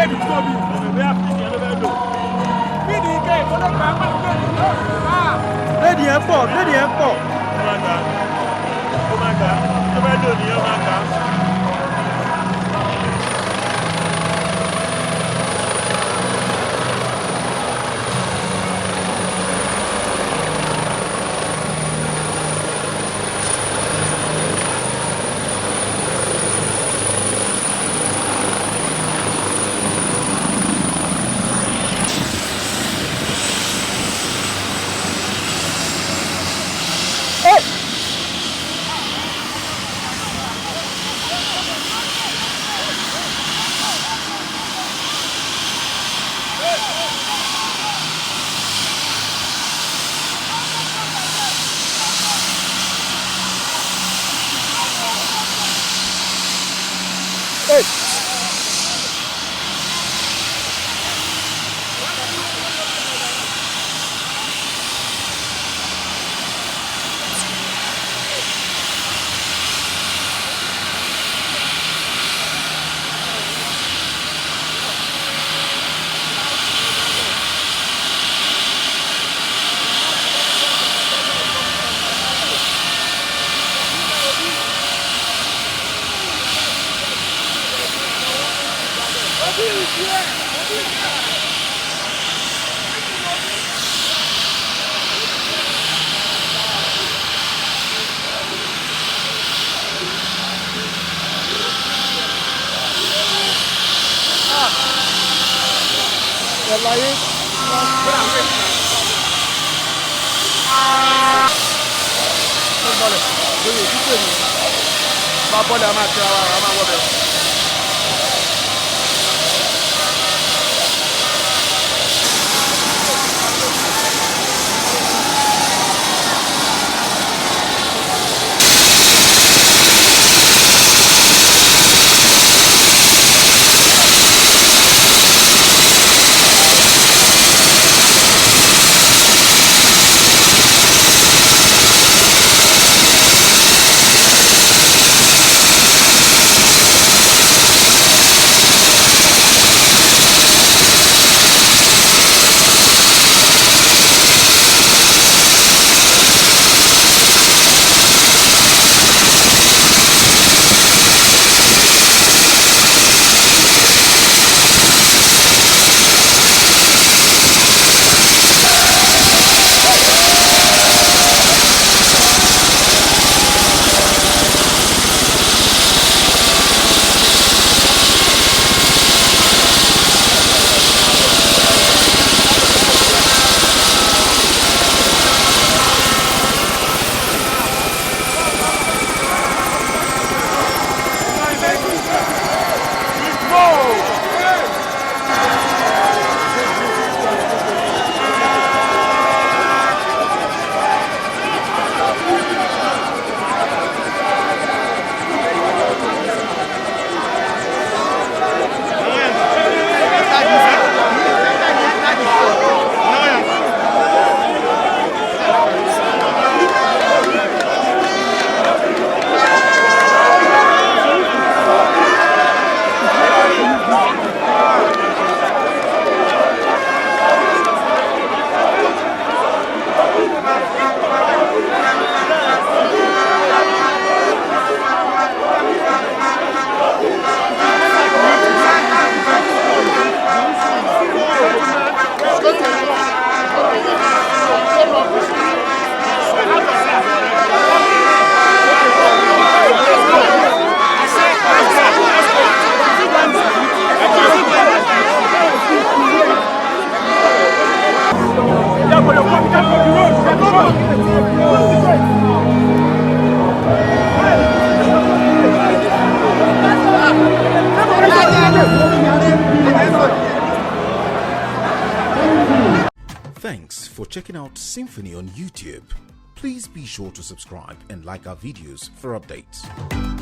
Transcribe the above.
di tó bi ẹ̀mí àfihàn ẹ̀rọ bẹ́ẹ̀ lò bí ni ike ìfọdọ́ kan máa ń gbé ní lọ. Bẹ́ẹ̀ni ẹ̀ pọ̀. ó máa ga tó bẹ́ẹ̀ lò ní ó máa ga. Bọ́ọ̀lù a máa tẹ́ra wa, a máa wọ́ bẹ̀rẹ̀. Thanks for checking out Symphony on YouTube. Please be sure to subscribe and like our videos for updates.